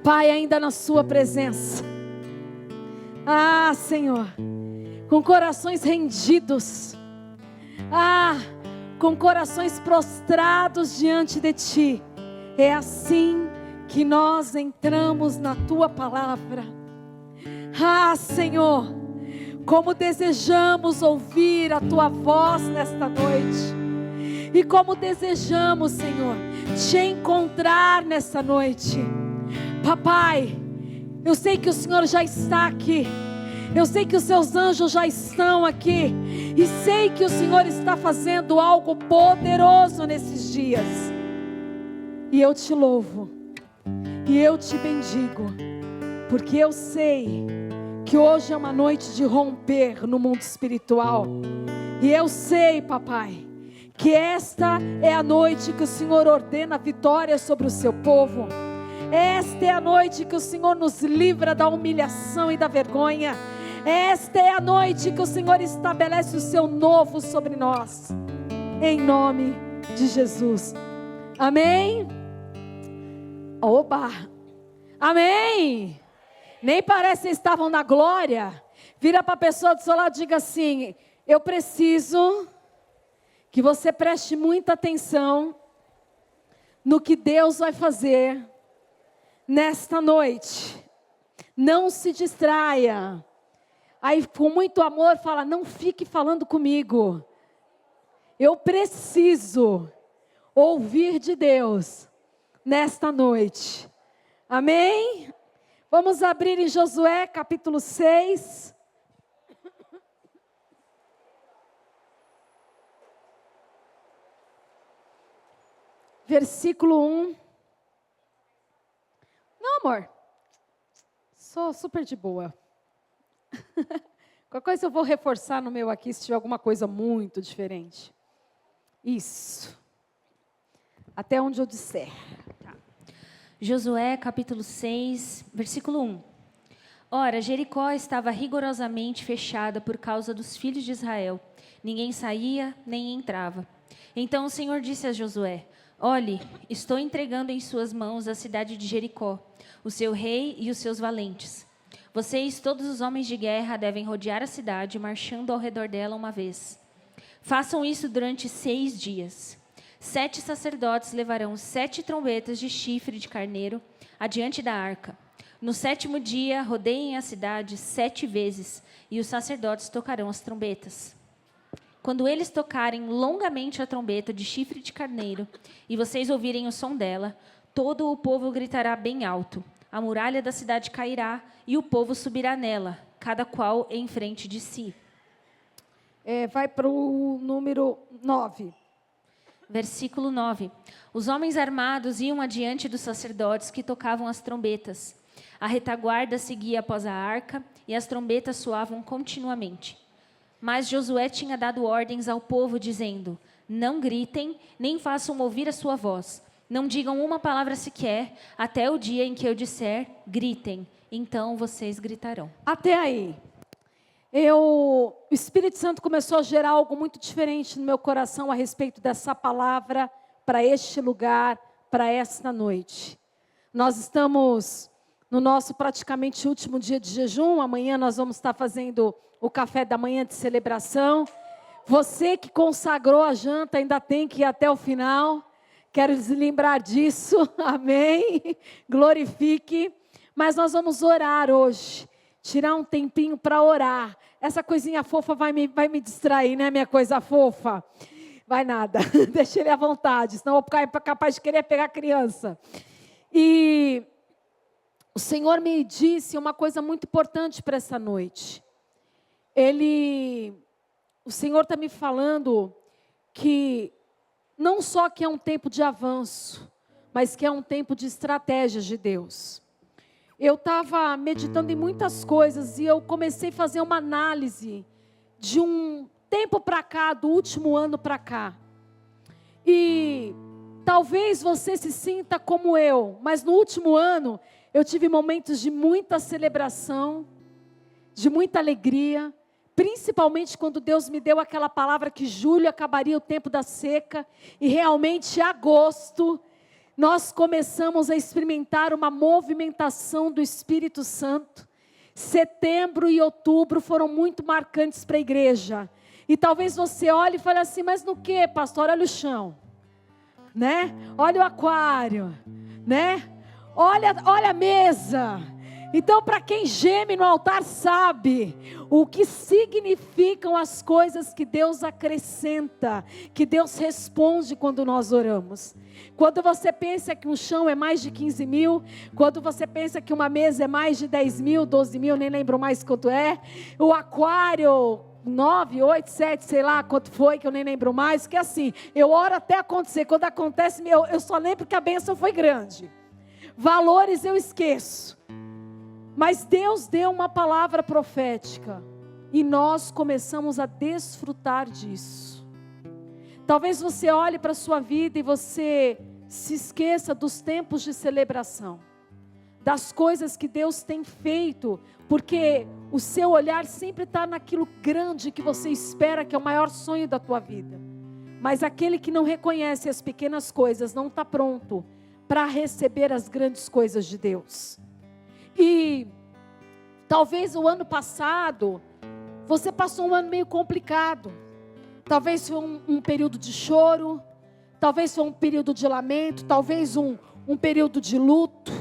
Pai, ainda na sua presença. Ah, Senhor, com corações rendidos. Com corações prostrados diante de Ti. É assim que nós entramos na Tua palavra. Senhor, como desejamos ouvir a Tua voz nesta noite. E como desejamos, Senhor, Te encontrar nesta noite. Papai, eu sei que o Senhor já está aqui. Eu sei que os Seus anjos já estão aqui. E sei que o Senhor está fazendo algo poderoso nesses dias. E eu Te louvo. E eu Te bendigo. Porque eu sei que hoje é uma noite de romper no mundo espiritual. E eu sei, papai, que esta é a noite que o Senhor ordena vitória sobre o Seu povo. Esta é a noite que o Senhor nos livra da humilhação e da vergonha. Esta é a noite que o Senhor estabelece o Seu novo sobre nós. Em nome de Jesus. Amém? Oba! Amém! Nem parece que estavam na glória. Vira para a pessoa do seu lado e diga assim: eu preciso que você preste muita atenção no que Deus vai fazer nesta noite. Não se distraia. Aí com muito amor fala: não fique falando comigo. Eu preciso ouvir de Deus nesta noite. Amém? Vamos abrir em Josué capítulo 6. Versículo 1. Não, amor. Sou super de boa. Qualquer coisa eu vou reforçar no meu aqui se tiver alguma coisa muito diferente. Isso. Até onde eu disser. Tá. Josué capítulo 6, versículo 1. Ora, Jericó estava rigorosamente fechada por causa dos filhos de Israel. Ninguém saía, nem entrava. Então o Senhor disse a Josué: olhe, estou entregando em suas mãos a cidade de Jericó, o seu rei e os seus valentes. Vocês, todos os homens de guerra, devem rodear a cidade, marchando ao redor dela uma vez. Façam isso durante 6 dias. 7 sacerdotes levarão 7 trombetas de chifre de carneiro adiante da arca. No 7º dia, rodeiem a cidade 7 vezes, e os sacerdotes tocarão as trombetas. Quando eles tocarem longamente a trombeta de chifre de carneiro, e vocês ouvirem o som dela, todo o povo gritará bem alto. A muralha da cidade cairá, e o povo subirá nela, cada qual em frente de si. Vai para o número 9. Versículo 9. Os homens armados iam adiante dos sacerdotes que tocavam as trombetas. A retaguarda seguia após a arca, e as trombetas soavam continuamente. Mas Josué tinha dado ordens ao povo, dizendo: não gritem, nem façam ouvir a sua voz. Não digam uma palavra sequer, até o dia em que eu disser, gritem. Então vocês gritarão. Até aí. O Espírito Santo começou a gerar algo muito diferente no meu coração a respeito dessa palavra para este lugar, para esta noite. Nós estamos no nosso praticamente último dia de jejum. Amanhã nós vamos estar fazendo o café da manhã de celebração. Você que consagrou a janta ainda tem que ir até o final. Quero lhes lembrar disso. Amém? Glorifique. Mas nós vamos orar hoje. Tirar um tempinho para orar. Essa coisinha fofa vai me distrair, né, minha coisa fofa? Vai nada. Deixa ele à vontade, senão eu vou ficar capaz de querer pegar a criança. E o Senhor me disse uma coisa muito importante para essa noite. O Senhor está me falando que não só que é um tempo de avanço, mas que é um tempo de estratégias de Deus. Eu estava meditando em muitas coisas e eu comecei a fazer uma análise de um tempo para cá, do último ano para cá. E talvez você se sinta como eu, mas no último ano eu tive momentos de muita celebração, de muita alegria, principalmente quando Deus me deu aquela palavra que julho acabaria o tempo da seca e realmente agosto nós começamos a experimentar uma movimentação do Espírito Santo. Setembro e outubro foram muito marcantes para a igreja. E talvez você olhe e fale assim, mas no que, pastor? Olha o chão, né? Olha o aquário, né? Olha a mesa. Então, para quem geme no altar sabe o que significam as coisas que Deus acrescenta, que Deus responde quando nós oramos. Quando você pensa que um chão é mais de 15 mil, quando você pensa que uma mesa é mais de 10 mil, 12 mil, nem lembro mais quanto é, o aquário 9, 8, 7, sei lá quanto foi, que eu nem lembro mais, que assim, eu oro até acontecer, quando acontece, eu só lembro que a bênção foi grande. Valores eu esqueço. Mas Deus deu uma palavra profética e nós começamos a desfrutar disso. Talvez você olhe para a sua vida e você se esqueça dos tempos de celebração, das coisas que Deus tem feito, porque o seu olhar sempre está naquilo grande que você espera, que é o maior sonho da tua vida. Mas aquele que não reconhece as pequenas coisas não está pronto para receber as grandes coisas de Deus. E talvez o ano passado, você passou um ano meio complicado. Talvez foi um período de choro, talvez foi um período de lamento, talvez um período de luto.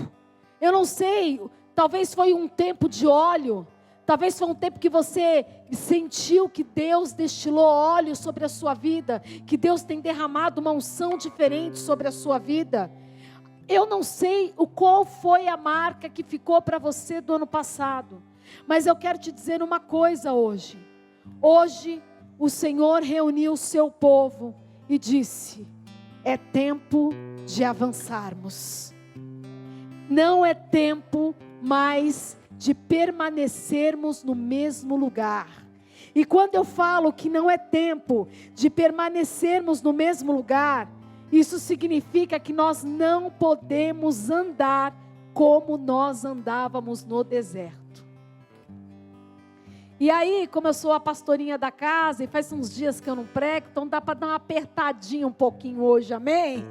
Eu não sei, talvez foi um tempo de óleo, talvez foi um tempo que você sentiu que Deus destilou óleo sobre a sua vida, que Deus tem derramado uma unção diferente sobre a sua vida. Eu não sei qual foi a marca que ficou para você do ano passado, mas eu quero te dizer uma coisa hoje. Hoje o Senhor reuniu o seu povo e disse: é tempo de avançarmos. Não é tempo mais de permanecermos no mesmo lugar. E quando eu falo que não é tempo de permanecermos no mesmo lugar, isso significa que nós não podemos andar como nós andávamos no deserto. E aí, como eu sou a pastorinha da casa, e faz uns dias que eu não prego, então dá para dar uma apertadinha um pouquinho hoje, amém?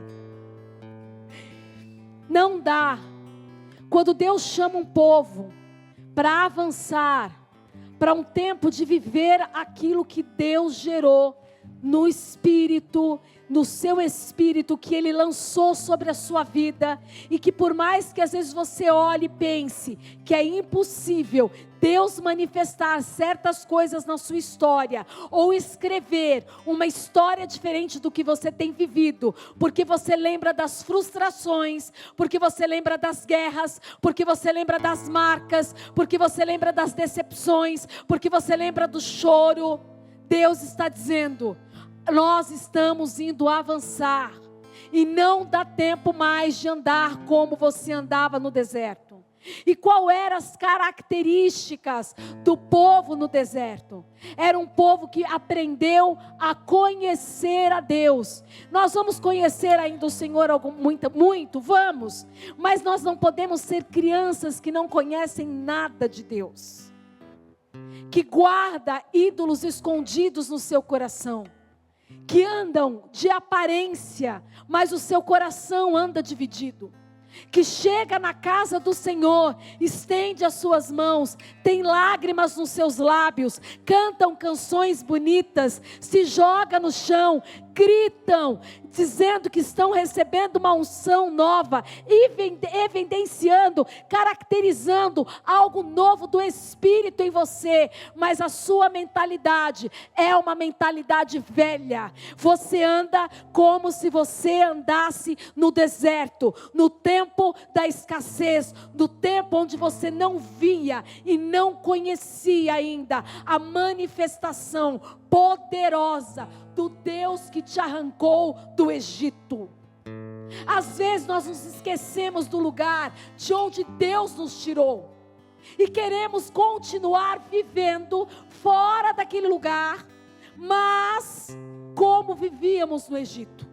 Não dá. Quando Deus chama um povo para avançar, para um tempo de viver aquilo que Deus gerou no Espírito, no seu Espírito que Ele lançou sobre a sua vida, e que por mais que às vezes você olhe e pense que é impossível Deus manifestar certas coisas na sua história, ou escrever uma história diferente do que você tem vivido, porque você lembra das frustrações, porque você lembra das guerras, porque você lembra das marcas, porque você lembra das decepções, porque você lembra do choro. Deus está dizendo: nós estamos indo avançar, e não dá tempo mais de andar como você andava no deserto. E qual eram as características do povo no deserto? Era um povo que aprendeu a conhecer a Deus. Nós vamos conhecer ainda o Senhor muito, vamos, mas nós não podemos ser crianças que não conhecem nada de Deus, que guarda ídolos escondidos no seu coração, que andam de aparência, mas o seu coração anda dividido, que chega na casa do Senhor, estende as suas mãos, tem lágrimas nos seus lábios, cantam canções bonitas, se joga no chão, gritam, dizendo que estão recebendo uma unção nova, evidenciando, caracterizando algo novo do Espírito em você, mas a sua mentalidade é uma mentalidade velha. Você anda como se você andasse no deserto, no tempo da escassez, no tempo onde você não via e não conhecia ainda a manifestação poderosa do Deus que te arrancou do Egito. Às vezes nós nos esquecemos do lugar de onde Deus nos tirou e queremos continuar vivendo fora daquele lugar, mas como vivíamos no Egito.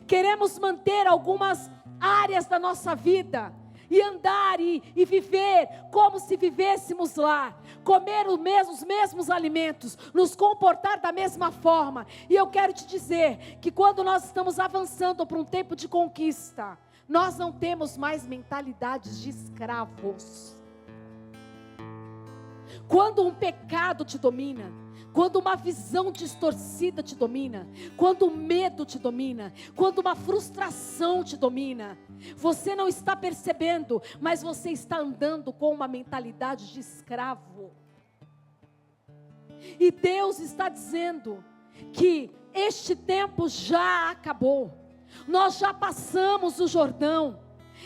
Queremos manter algumas áreas da nossa vida e andar e viver como se vivêssemos lá, comer os mesmos alimentos, nos comportar da mesma forma. E eu quero te dizer que quando nós estamos avançando para um tempo de conquista, Nós não temos mais mentalidades de escravos. Quando um pecado te domina, quando uma visão distorcida te domina, quando o medo te domina, quando uma frustração te domina, você não está percebendo, mas você está andando com uma mentalidade de escravo. E Deus está dizendo que este tempo já acabou. Nós já passamos o Jordão.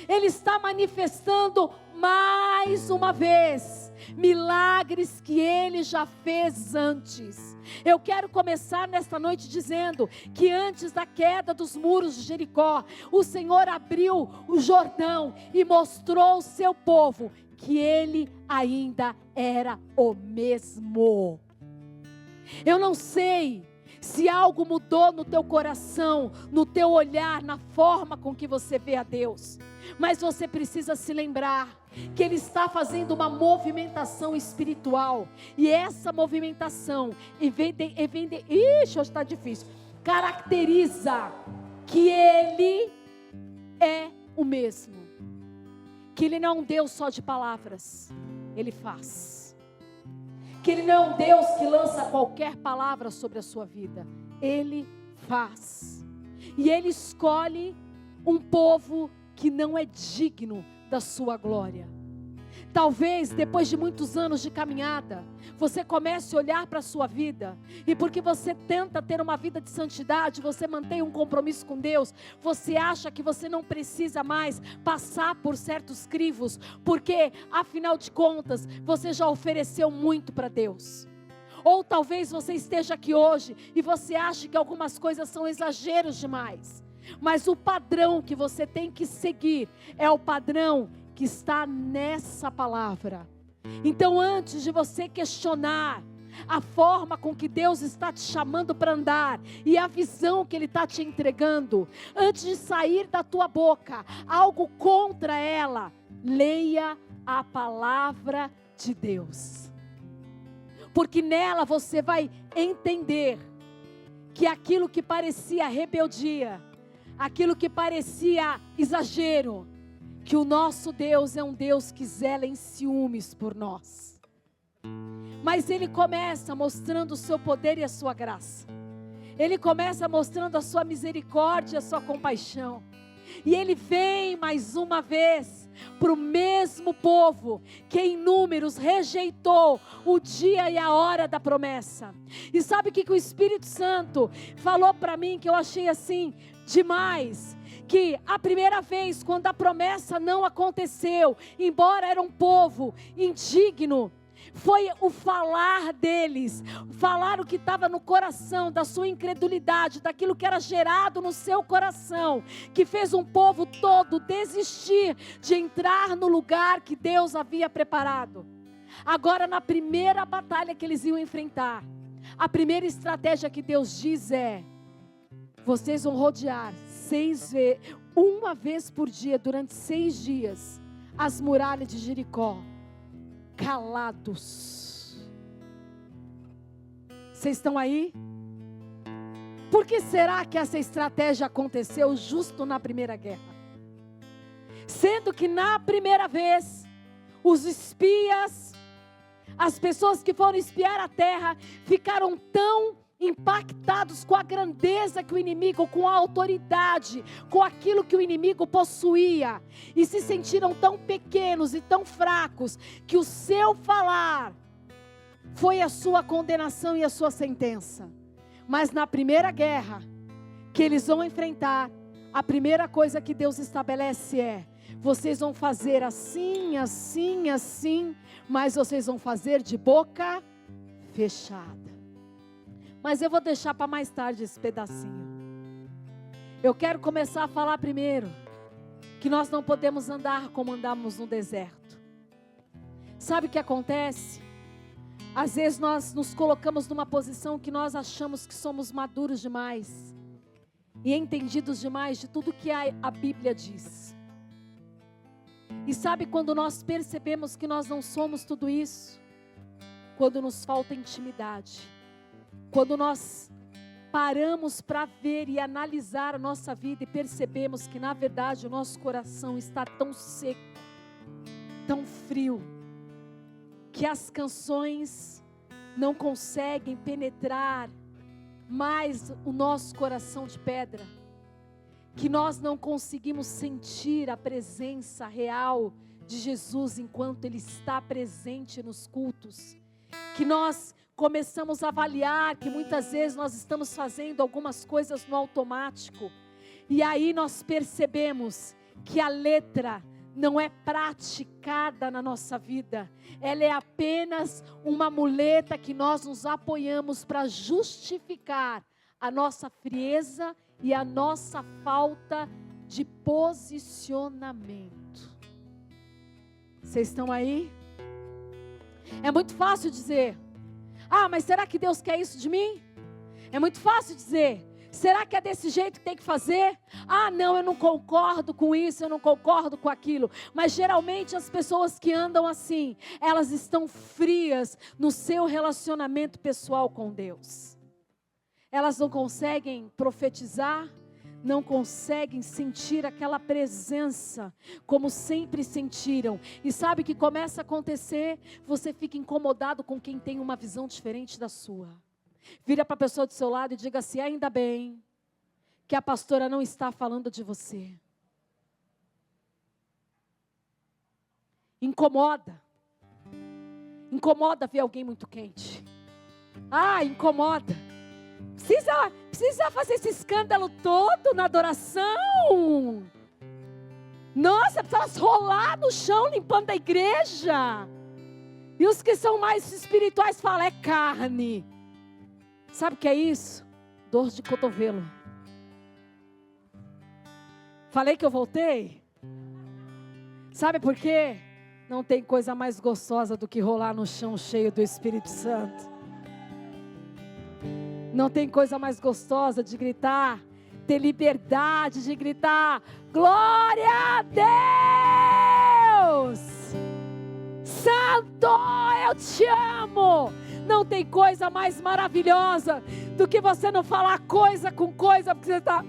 Ele está manifestando mais uma vez milagres que Ele já fez antes. Eu quero começar nesta noite dizendo que antes da queda dos muros de Jericó, o Senhor abriu o Jordão e mostrou ao seu povo que Ele ainda era o mesmo. Eu não sei se algo mudou no teu coração, no teu olhar, na forma com que você vê a Deus, mas você precisa se lembrar que Ele está fazendo uma movimentação espiritual, e essa movimentação hoje está difícil, caracteriza que Ele é o mesmo, que Ele não é um Deus só de palavras, Ele faz. Que Ele não é um Deus que lança qualquer palavra sobre a sua vida. Ele faz. E Ele escolhe um povo que não é digno da sua glória. Talvez depois de muitos anos de caminhada, você comece a olhar para a sua vida, e porque você tenta ter uma vida de santidade, você mantém um compromisso com Deus, você acha que você não precisa mais passar por certos crivos, porque afinal de contas, você já ofereceu muito para Deus. Ou talvez você esteja aqui hoje, e você acha que algumas coisas são exageros demais, mas o padrão que você tem que seguir, é o padrão que está nessa palavra. Então, antes de você questionar a forma com que Deus está te chamando para andar, e a visão que Ele está te entregando, antes de sair da tua boca algo contra ela, leia a palavra de Deus, porque nela você vai entender que aquilo que parecia rebeldia, aquilo que parecia exagero, que o nosso Deus é um Deus que zela em ciúmes por nós. Mas Ele começa mostrando o seu poder e a sua graça. Ele começa mostrando a sua misericórdia e a sua compaixão. E Ele vem mais uma vez para o mesmo povo que em números rejeitou o dia e a hora da promessa. E sabe o que o Espírito Santo falou para mim, que eu achei assim demais? Que a primeira vez, quando a promessa não aconteceu, embora era um povo indigno, foi o falar deles, falar o que estava no coração, da sua incredulidade, daquilo que era gerado no seu coração, que fez um povo todo desistir de entrar no lugar que Deus havia preparado. Agora, na primeira batalha que eles iam enfrentar, a primeira estratégia que Deus diz é: vocês vão rodear uma vez por dia, durante 6 dias, as muralhas de Jericó, calados. Vocês estão aí? Por que será que essa estratégia aconteceu justo na primeira guerra? Sendo que na primeira vez, os espias, as pessoas que foram espiar a terra, ficaram tão impactados com a grandeza que o inimigo, com a autoridade, com aquilo que o inimigo possuía, e se sentiram tão pequenos e tão fracos, que o seu falar foi a sua condenação e a sua sentença. Mas na primeira guerra que eles vão enfrentar, a primeira coisa que Deus estabelece é: vocês vão fazer assim, assim, assim, mas vocês vão fazer de boca fechada. Mas eu vou deixar para mais tarde esse pedacinho. Eu quero começar a falar primeiro que nós não podemos andar como andamos no deserto. Sabe o que acontece? Às vezes nós nos colocamos numa posição que nós achamos que somos maduros demais e entendidos demais de tudo que a Bíblia diz. E sabe quando nós percebemos que nós não somos tudo isso? Quando nos falta intimidade. Quando nós paramos para ver e analisar a nossa vida e percebemos que na verdade o nosso coração está tão seco, tão frio, que as canções não conseguem penetrar mais o nosso coração de pedra, que nós não conseguimos sentir a presença real de Jesus enquanto Ele está presente nos cultos, que nós começamos a avaliar que muitas vezes nós estamos fazendo algumas coisas no automático, e aí nós percebemos que a letra não é praticada na nossa vida, ela é apenas uma muleta que nós nos apoiamos para justificar a nossa frieza e a nossa falta de posicionamento. Vocês estão aí? É muito fácil dizer: ah, mas será que Deus quer isso de mim? É muito fácil dizer: será que é desse jeito que tem que fazer? Ah, não, eu não concordo com isso, eu não concordo com aquilo. Mas geralmente as pessoas que andam assim, elas estão frias no seu relacionamento pessoal com Deus. Elas não conseguem profetizar, não conseguem sentir aquela presença como sempre sentiram. E sabe o que começa a acontecer? Você fica incomodado com quem tem uma visão diferente da sua. Vira para a pessoa do seu lado e diga assim: ainda bem que a pastora não está falando de você. Incomoda. Incomoda ver alguém muito quente. Ah, incomoda. Precisa fazer esse escândalo todo na adoração. Nossa, precisa rolar no chão limpando a igreja. E os que são mais espirituais falam: é carne. Sabe o que é isso? Dor de cotovelo. Falei que eu voltei? Sabe por quê? Não tem coisa mais gostosa do que rolar no chão cheio do Espírito Santo. Não tem coisa mais gostosa de gritar, ter liberdade de gritar: glória a Deus! Santo, eu te amo! Não tem coisa mais maravilhosa do que você não falar coisa com coisa, porque você está...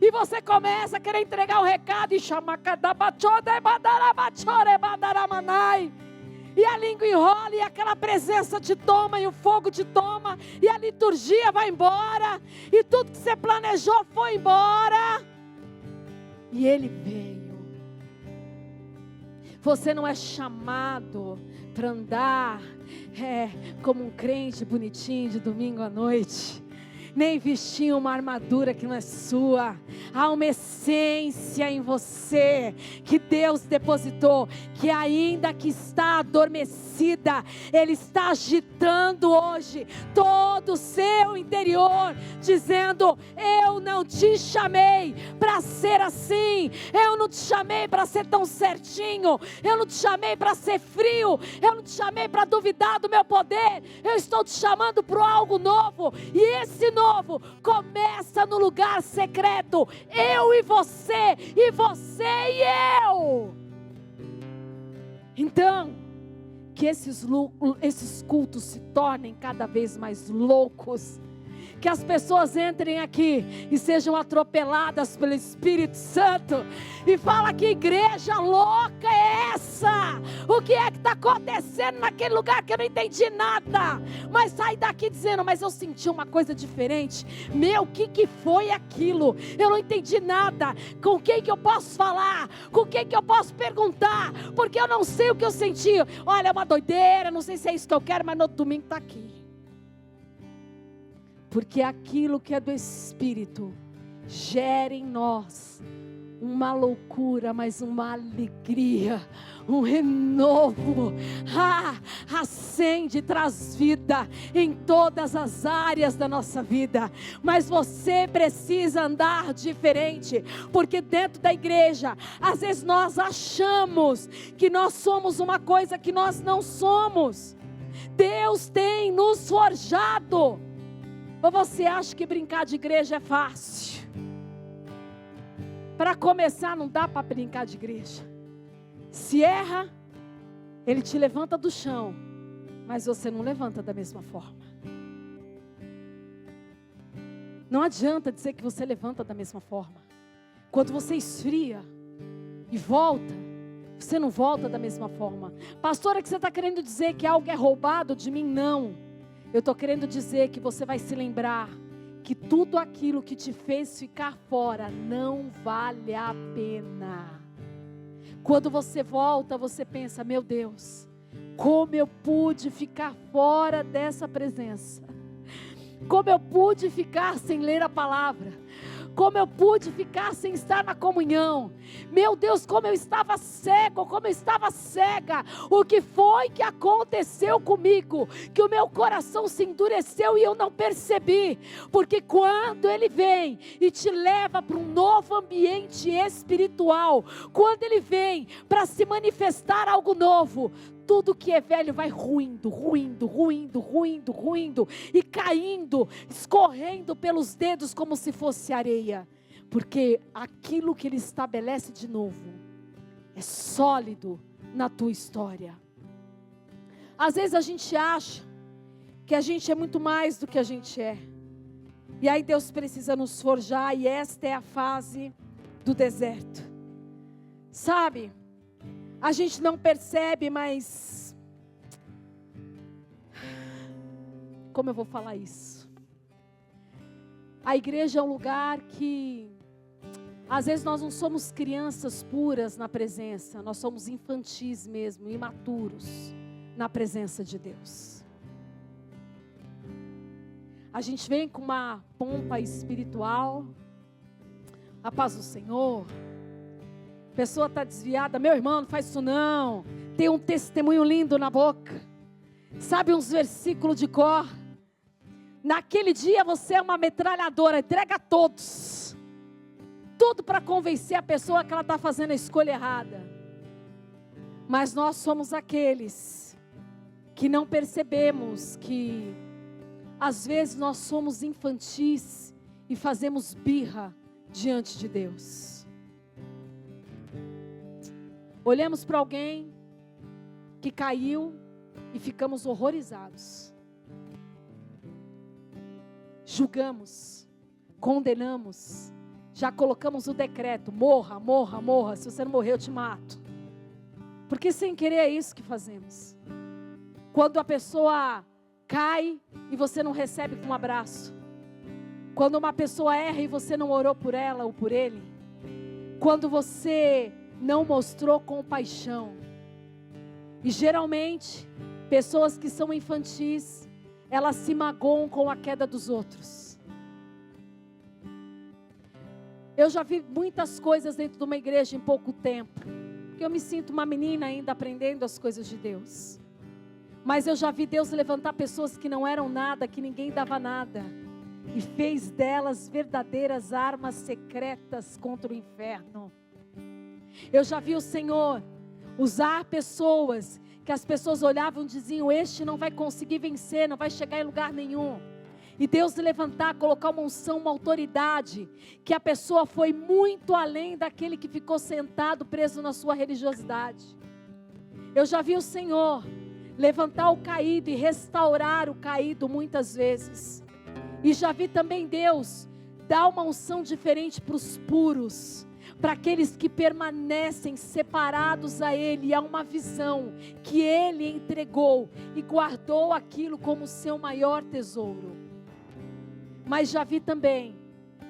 E você começa a querer entregar o recado e chamar e a língua enrola, e aquela presença te toma, e o fogo te toma, e a liturgia vai embora, e tudo que você planejou foi embora, e Ele veio. Você não é chamado para andar como um crente bonitinho de domingo à noite, nem vestir uma armadura que não é sua. Há uma essência em você que Deus depositou, que ainda que está adormecida, Ele está agitando hoje todo o seu interior, dizendo: eu não te chamei para ser assim, eu não te chamei para ser tão certinho, eu não te chamei para ser frio, eu não te chamei para duvidar do meu poder, eu estou te chamando para algo novo, e esse novo começa no lugar secreto, eu e você e eu. Então, que esses cultos se tornem cada vez mais loucos, que as pessoas entrem aqui e sejam atropeladas pelo Espírito Santo e fala: que igreja louca é essa? O que é que está acontecendo naquele lugar que eu não entendi nada? Mas sai daqui dizendo: mas eu senti uma coisa diferente. Meu, o que foi aquilo? Eu não entendi nada. Com quem que eu posso falar? Com quem que eu posso perguntar? Porque eu não sei o que eu senti. Olha, é uma doideira, não sei se é isso que eu quero, mas no domingo está aqui. Porque aquilo que é do Espírito gera em nós uma loucura, mas uma alegria, um renovo. Acende, traz vida em todas as áreas da nossa vida. Mas você precisa andar diferente, porque dentro da igreja, às vezes nós achamos que nós somos uma coisa que nós não somos. Deus tem nos forjado. Ou você acha que brincar de igreja é fácil? Para começar, não dá para brincar de igreja. Se erra, Ele te levanta do chão, mas você não levanta da mesma forma. Não adianta dizer que você levanta da mesma forma. Quando você esfria e volta, você não volta da mesma forma. Pastora, que você está querendo dizer que algo é roubado de mim? Não. Eu estou querendo dizer que você vai se lembrar que tudo aquilo que te fez ficar fora não vale a pena. Quando você volta, você pensa, meu Deus, como eu pude ficar fora dessa presença? Como eu pude ficar sem ler a palavra? Como eu pude ficar sem estar na comunhão? Meu Deus, como eu estava cego, como eu estava cega. O que foi que aconteceu comigo? Que o meu coração se endureceu e eu não percebi. Porque quando Ele vem e te leva para um novo ambiente espiritual, quando Ele vem para se manifestar algo novo, tudo que é velho vai ruindo, e caindo, escorrendo pelos dedos como se fosse areia. Porque aquilo que Ele estabelece de novo é sólido na tua história. Às vezes a gente acha que a gente é muito mais do que a gente é. E aí Deus precisa nos forjar, e esta é a fase do deserto. Sabe? A gente não percebe, mas... Como eu vou falar isso? A igreja é um lugar que... Às vezes nós não somos crianças puras na presença. Nós somos infantis mesmo, imaturos na presença de Deus. A gente vem com uma pompa espiritual. A paz do Senhor. A pessoa está desviada, meu irmão, não faz isso não. Tem um testemunho lindo na boca. Sabe uns versículos de cor. Naquele dia você é uma metralhadora, entrega a todos. Tudo para convencer a pessoa que ela está fazendo a escolha errada. Mas nós somos aqueles que não percebemos que às vezes nós somos infantis e fazemos birra diante de Deus. Olhamos para alguém que caiu e ficamos horrorizados. Julgamos, condenamos, já colocamos o decreto, morra, morra, morra, se você não morrer eu te mato. Porque sem querer é isso que fazemos. Quando a pessoa cai e você não recebe com um abraço. Quando uma pessoa erra e você não orou por ela ou por ele. Quando você não mostrou compaixão. E geralmente, pessoas que são infantis, elas se magoam com a queda dos outros. Eu já vi muitas coisas dentro de uma igreja em pouco tempo. Porque eu me sinto uma menina ainda aprendendo as coisas de Deus. Mas eu já vi Deus levantar pessoas que não eram nada, que ninguém dava nada. E fez delas verdadeiras armas secretas contra o inferno. Eu já vi o Senhor usar pessoas que as pessoas olhavam e diziam, este não vai conseguir vencer, não vai chegar em lugar nenhum. E Deus levantar, colocar uma unção, uma autoridade, que a pessoa foi muito além daquele que ficou sentado, preso na sua religiosidade. Eu já vi o Senhor levantar o caído e restaurar o caído muitas vezes. E já vi também Deus dar uma unção diferente para os puros, para aqueles que permanecem separados a Ele. Há uma visão que Ele entregou e guardou aquilo como seu maior tesouro. Mas já vi também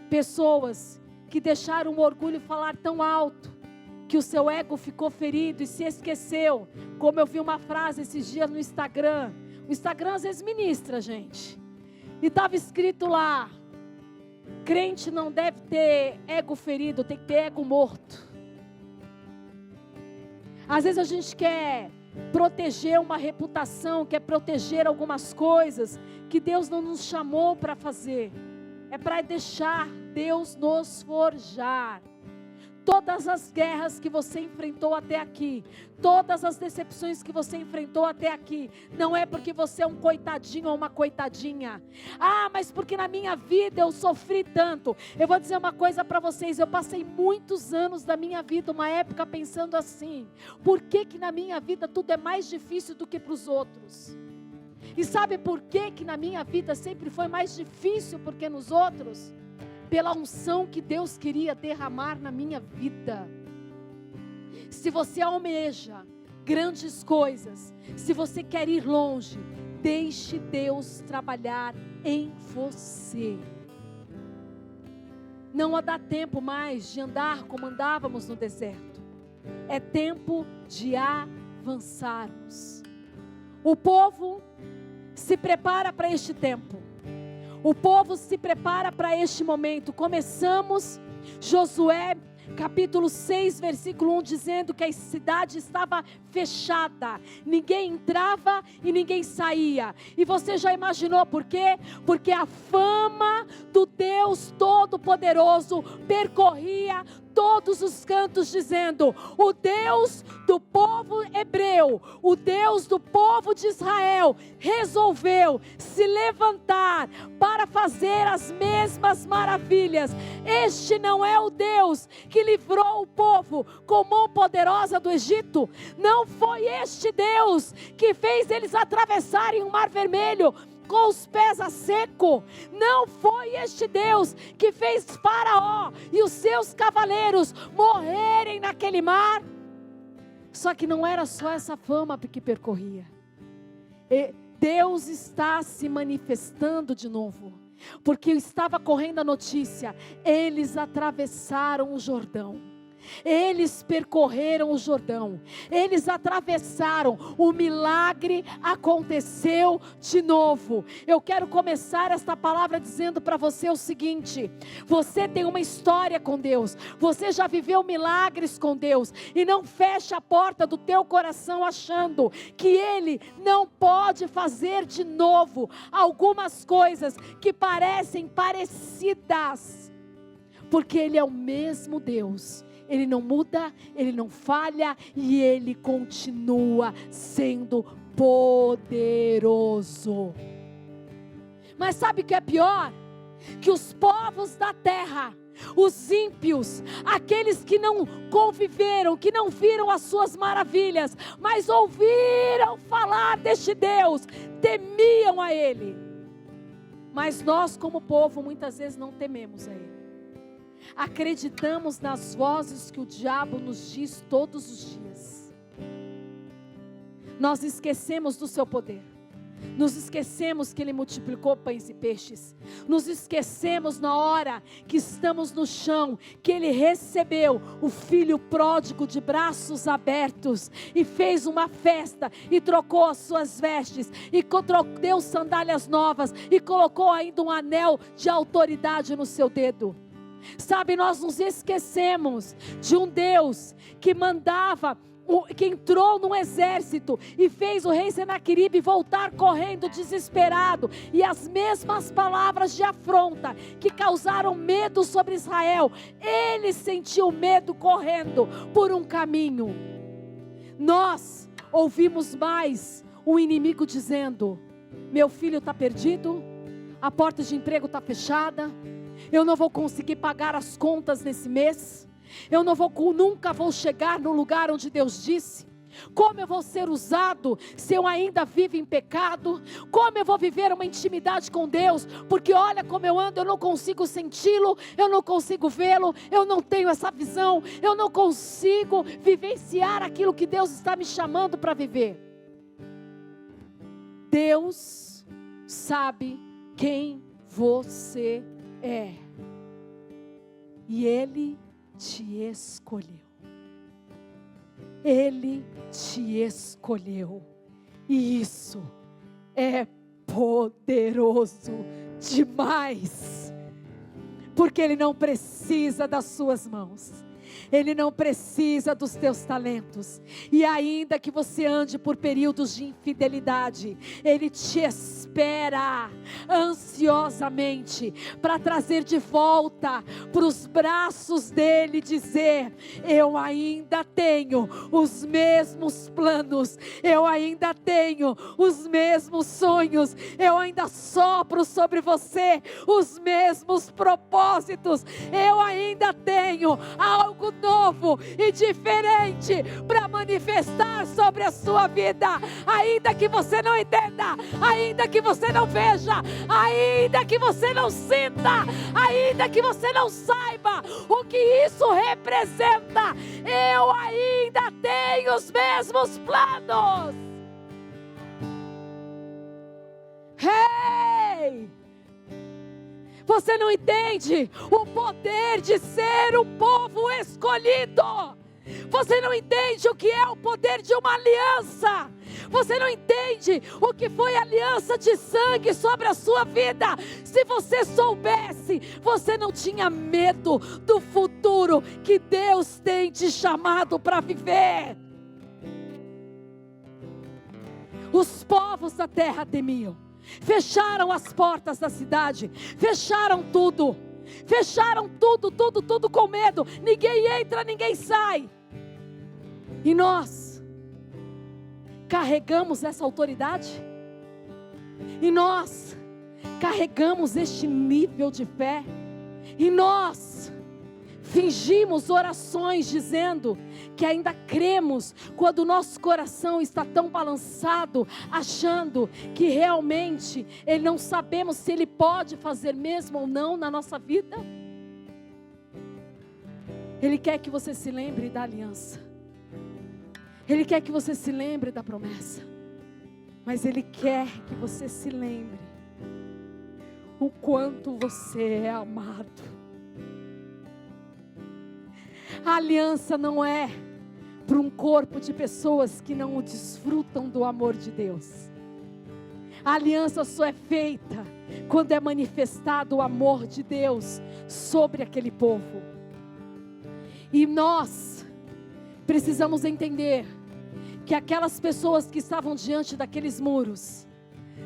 pessoas que deixaram o orgulho falar tão alto, que o seu ego ficou ferido e se esqueceu. Como eu vi uma frase esses dias no Instagram. O Instagram às vezes ministra, gente. E estava escrito lá, crente não deve ter ego ferido, tem que ter ego morto. Às vezes a gente quer proteger uma reputação, quer proteger algumas coisas que Deus não nos chamou para fazer. É para deixar Deus nos forjar. Todas as guerras que você enfrentou até aqui, todas as decepções que você enfrentou até aqui, não é porque você é um coitadinho ou uma coitadinha. Ah, mas porque na minha vida eu sofri tanto. Eu vou dizer uma coisa para vocês, eu passei muitos anos da minha vida, uma época pensando assim, por que que na minha vida tudo é mais difícil do que para os outros? E sabe por que na minha vida sempre foi mais difícil do que nos outros? Pela unção que Deus queria derramar na minha vida. Se você almeja grandes coisas, se você quer ir longe, deixe Deus trabalhar em você. Não dá tempo mais de andar como andávamos no deserto. É tempo de avançarmos. O povo se prepara para este tempo. O povo se prepara para este momento. Começamos Josué capítulo 6, versículo 1, dizendo que a cidade estava fechada, ninguém entrava e ninguém saía. E você já imaginou por quê? Porque a fama do Deus Todo-Poderoso percorria todos os cantos, dizendo: o Deus do povo hebreu, o Deus do povo de Israel, resolveu se levantar para fazer as mesmas maravilhas. Este não é o Deus que livrou o povo com mão poderosa do Egito. Não foi este Deus que fez eles atravessarem o Mar Vermelho com os pés a seco. Não foi este Deus que fez Faraó e os seus cavaleiros morrerem naquele mar. Só que não era só essa fama que percorria. Deus está se manifestando de novo, porque estava correndo a notícia: eles atravessaram o Jordão. Eles percorreram o Jordão, eles atravessaram, o milagre aconteceu de novo. Eu quero começar esta palavra dizendo para você o seguinte: você tem uma história com Deus, você já viveu milagres com Deus, e não feche a porta do teu coração achando que Ele não pode fazer de novo algumas coisas que parecem parecidas, porque Ele é o mesmo Deus. Ele não muda, Ele não falha, e Ele continua sendo poderoso. Mas sabe o que é pior? Que os povos da terra, os ímpios, aqueles que não conviveram, que não viram as suas maravilhas, mas ouviram falar deste Deus, temiam a Ele. Mas nós, como povo, muitas vezes não tememos a Ele. Acreditamos nas vozes que o diabo nos diz todos os dias. Nós esquecemos do seu poder. Nos esquecemos que Ele multiplicou pães e peixes. Nos esquecemos na hora que estamos no chão, que Ele recebeu o filho pródigo de braços abertos e fez uma festa e trocou as suas vestes e deu sandálias novas e colocou ainda um anel de autoridade no seu dedo. Sabe, nós nos esquecemos de um Deus que mandava, que entrou num exército e fez o rei Senaqueribe voltar correndo desesperado, e as mesmas palavras de afronta que causaram medo sobre Israel, ele sentiu medo correndo por um caminho. Nós ouvimos mais o inimigo dizendo: meu filho está perdido, a porta de emprego está fechada, eu não vou conseguir pagar as contas nesse mês, eu nunca vou chegar no lugar onde Deus disse. Como eu vou ser usado se eu ainda vivo em pecado? Como eu vou viver uma intimidade com Deus? Porque olha como eu ando, eu não consigo senti-lo, eu não consigo vê-lo, eu não tenho essa visão, eu não consigo vivenciar aquilo que Deus está me chamando para viver. Deus sabe quem você é, e Ele te escolheu. Ele te escolheu, e isso é poderoso demais, porque Ele não precisa das suas mãos, Ele não precisa dos teus talentos, e ainda que você ande por períodos de infidelidade, Ele te espera espera ansiosamente para trazer de volta para os braços dele, dizer: eu ainda tenho os mesmos planos, eu ainda tenho os mesmos sonhos, eu ainda sopro sobre você os mesmos propósitos, eu ainda tenho algo novo e diferente para manifestar sobre a sua vida, ainda que você não entenda, ainda que você não veja, ainda que você não sinta, ainda que você não saiba o que isso representa, eu ainda tenho os mesmos planos. Hey! Você não entende o poder de ser um povo escolhido. Você não entende o que é o poder de uma aliança. Você não entende o que foi a aliança de sangue sobre a sua vida. Se você soubesse, você não tinha medo do futuro que Deus tem te chamado para viver. Os povos da terra temiam. Fecharam as portas da cidade, fecharam tudo com medo. Ninguém entra, ninguém sai. E nós carregamos essa autoridade, e nós carregamos este nível de fé, e nós fingimos orações dizendo que ainda cremos, quando o nosso coração está tão balançado, achando que realmente não sabemos se Ele pode fazer mesmo ou não na nossa vida. Ele quer que você se lembre da aliança, Ele quer que você se lembre da promessa, mas Ele quer que você se lembre o quanto você é amado. A aliança não é para um corpo de pessoas que não desfrutam do amor de Deus. A aliança só é feita quando é manifestado o amor de Deus sobre aquele povo. E nós precisamos entender que aquelas pessoas que estavam diante daqueles muros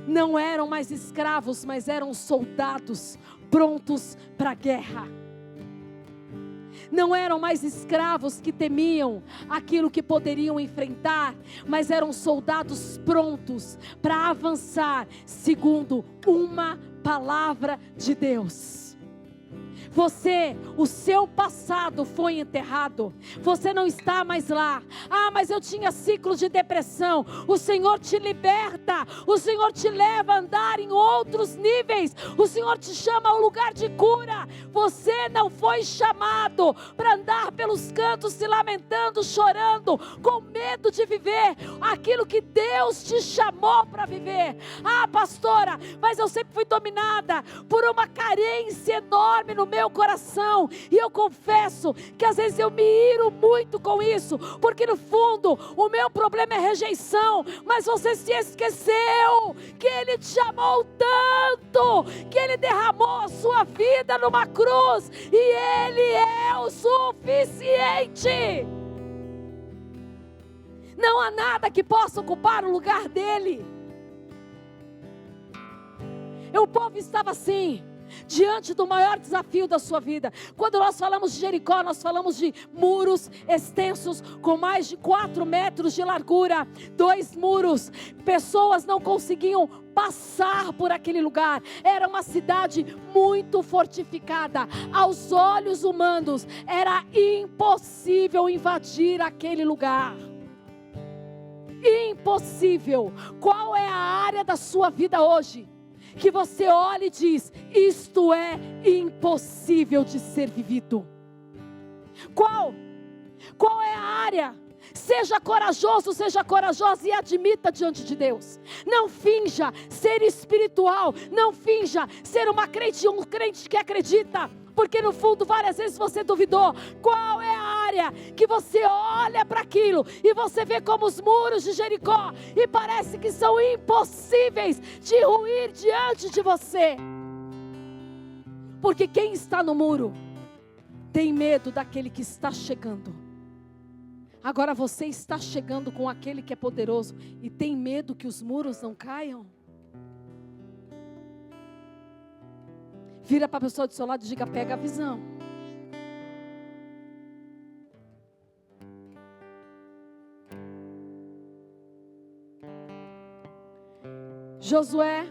não eram mais escravos, mas eram soldados prontos para a guerra. Não eram mais escravos que temiam aquilo que poderiam enfrentar, mas eram soldados prontos para avançar segundo uma palavra de Deus. Você, o seu passado foi enterrado, você não está mais lá. Ah, mas eu tinha ciclo de depressão. O Senhor te liberta, o Senhor te leva a andar em outros níveis, o Senhor te chama ao lugar de cura. Você não foi chamado para andar pelos cantos se lamentando, chorando, com medo de viver aquilo que Deus te chamou para viver. Ah, pastora, mas eu sempre fui dominada por uma carência enorme no meu coração, e eu confesso que às vezes eu me iro muito com isso, porque no fundo o meu problema é rejeição, mas você se esqueceu que Ele te amou tanto, que Ele derramou a sua vida numa cruz, e Ele é o suficiente. Não há nada que possa ocupar o lugar dEle. E o povo estava assim, diante do maior desafio da sua vida. Quando nós falamos de Jericó, nós falamos de muros extensos com mais de 4 metros de largura, 2 muros. Pessoas não conseguiam passar por aquele lugar. Era uma cidade muito fortificada. Aos olhos humanos era impossível invadir aquele lugar. Impossível. Qual é a área da sua vida hoje que você olha e diz: isto é impossível de ser vivido? Qual é a área? Seja corajoso, seja corajosa e admita diante de Deus. Não finja ser espiritual, não finja ser um crente que acredita, porque no fundo várias vezes você duvidou. Qual é a área que você olha para aquilo e você vê como os muros de Jericó e parece que são impossíveis de ruir diante de você? Porque quem está no muro tem medo daquele que está chegando. Agora você está chegando com aquele que é poderoso e tem medo que os muros não caiam? Vira para a pessoa do seu lado e diga: pega a visão. Josué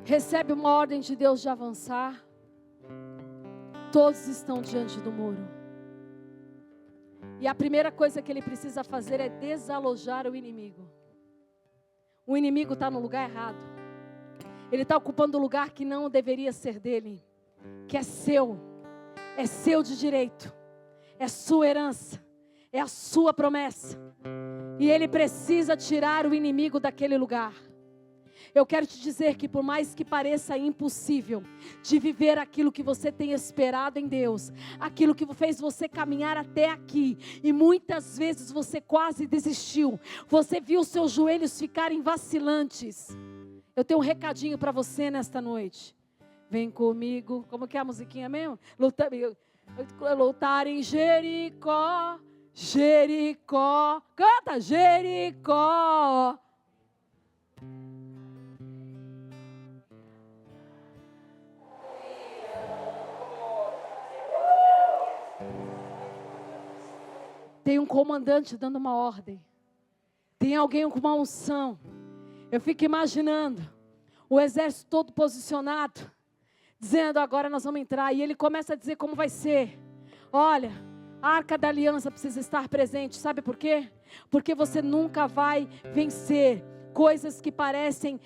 recebe uma ordem de Deus de avançar. Todos estão diante do muro. E a primeira coisa que ele precisa fazer é desalojar o inimigo. O inimigo está no lugar errado. Ele está ocupando o lugar que não deveria ser dele, que é seu de direito, é sua herança, é a sua promessa. E ele precisa tirar o inimigo daquele lugar. Eu quero te dizer que por mais que pareça impossível de viver aquilo que você tem esperado em Deus, aquilo que fez você caminhar até aqui, e muitas vezes você quase desistiu, você viu seus joelhos ficarem vacilantes, eu tenho um recadinho para você nesta noite. Vem comigo, como que é a musiquinha mesmo? Lutar em Jericó, Jericó, canta Jericó. Tem um comandante dando uma ordem. Tem alguém com uma unção. Eu fico imaginando o exército todo posicionado, dizendo: agora nós vamos entrar. E ele começa a dizer como vai ser. Olha, a Arca da Aliança precisa estar presente. Sabe por quê? Porque você nunca vai vencer coisas que parecem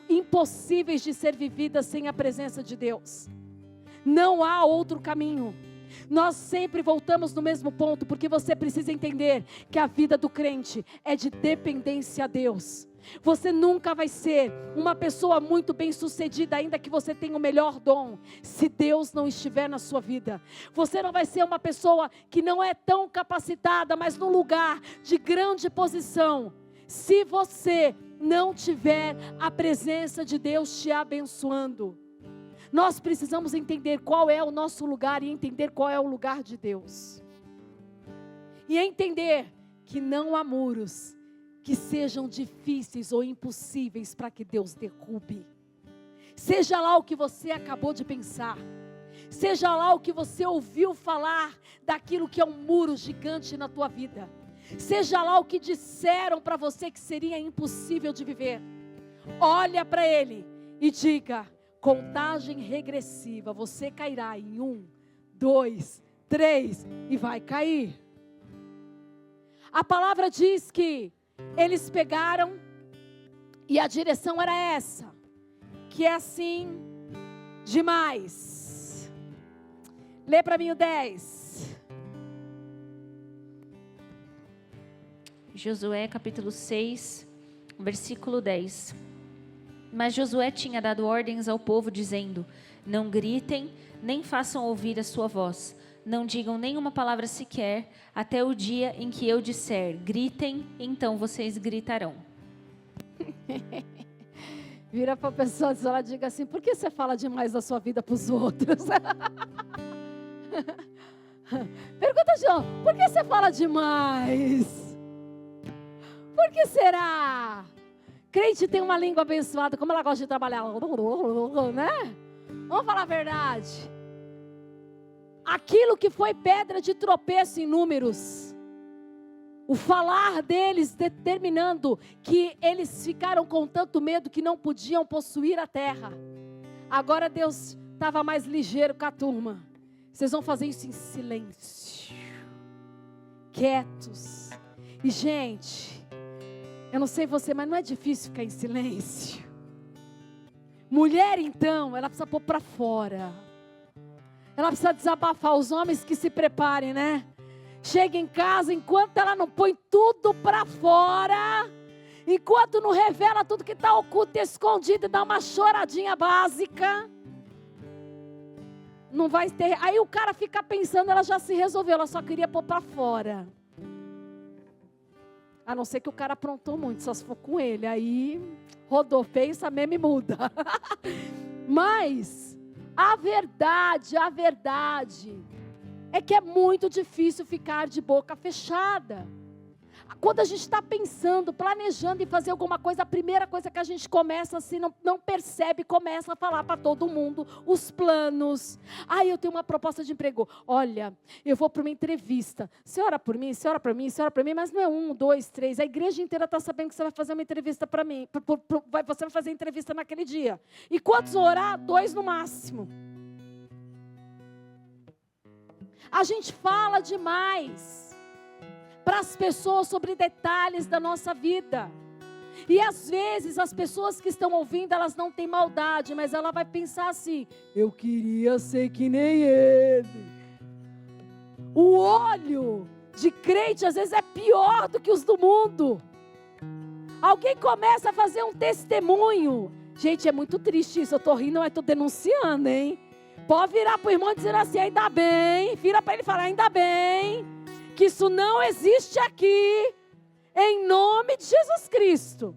impossíveis de ser vividas sem a presença de Deus. Não há outro caminho. Nós sempre voltamos no mesmo ponto, porque você precisa entender que a vida do crente é de dependência a Deus. Você nunca vai ser uma pessoa muito bem sucedida, ainda que você tenha o melhor dom, se Deus não estiver na sua vida. Você não vai ser uma pessoa que não é tão capacitada, mas num lugar de grande posição, se você não tiver a presença de Deus te abençoando. Nós precisamos entender qual é o nosso lugar e entender qual é o lugar de Deus. E entender que não há muros que sejam difíceis ou impossíveis para que Deus derrube. Seja lá o que você acabou de pensar, seja lá o que você ouviu falar daquilo que é um muro gigante na tua vida, seja lá o que disseram para você que seria impossível de viver, olha para ele e diga: contagem regressiva, você cairá em 1, 2, 3 e vai cair. A palavra diz que eles pegaram e a direção era essa, que é assim demais. Lê para mim o 10. Josué capítulo 6, versículo 10. Mas Josué tinha dado ordens ao povo dizendo: não gritem, nem façam ouvir a sua voz. Não digam nenhuma palavra sequer, até o dia em que eu disser: gritem, então vocês gritarão. Vira para a pessoa e ela diga assim: por que você fala demais da sua vida para os outros? Pergunta, João, por que você fala demais? Por que será? Crente tem uma língua abençoada, como ela gosta de trabalhar, né? Vamos falar a verdade. Aquilo que foi pedra de tropeço em Números, o falar deles determinando que eles ficaram com tanto medo que não podiam possuir a terra. Agora Deus estava mais ligeiro com a turma. Vocês vão fazer isso em silêncio, quietos. E gente, eu não sei você, mas não é difícil ficar em silêncio. Mulher então, ela precisa pôr para fora. Ela precisa desabafar. Os homens que se preparem, né? Chega em casa, enquanto ela não põe tudo para fora, enquanto não revela tudo que está oculto e escondido, e dá uma choradinha básica, não vai ter. Aí o cara fica pensando, ela já se resolveu, ela só queria pôr para fora. A não ser que o cara aprontou muito, só se for com ele. Aí rodou, pensa mesmo e muda. Mas a verdade é que é muito difícil ficar de boca fechada. Quando a gente está pensando, planejando em fazer alguma coisa, a primeira coisa que a gente começa assim, não percebe, começa a falar para todo mundo os planos. Eu tenho uma proposta de emprego. Olha, eu vou para uma entrevista. Você ora por mim, você ora para mim, você ora para mim, mas não é 1, 2, 3. A igreja inteira está sabendo que você vai fazer uma entrevista para mim. Você vai fazer entrevista naquele dia. E quantos vão orar? 2 no máximo. A gente fala demais para as pessoas sobre detalhes da nossa vida. E às vezes as pessoas que estão ouvindo, elas não têm maldade, mas ela vai pensar assim: eu queria ser que nem ele. O olho de crente às vezes é pior do que os do mundo. Alguém começa a fazer um testemunho. Gente, é muito triste isso, eu estou rindo, mas estou denunciando, hein? Pode virar para o irmão dizendo assim: ainda bem. Vira para ele e falar: ainda bem que isso não existe aqui, em nome de Jesus Cristo.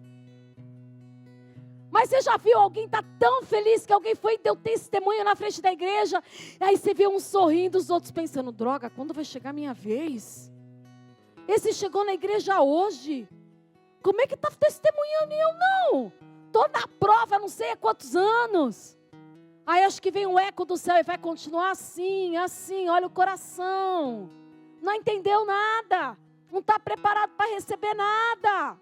Mas você já viu alguém estar tão feliz que alguém foi e deu testemunho na frente da igreja, aí você vê uns sorrindo, os outros pensando: droga, quando vai chegar a minha vez? Esse chegou na igreja hoje, como é que está testemunhando e eu não? Estou na prova, não sei há quantos anos. Aí acho que vem um eco do céu e vai continuar assim, olha o coração. Não entendeu nada, não está preparado para receber nada.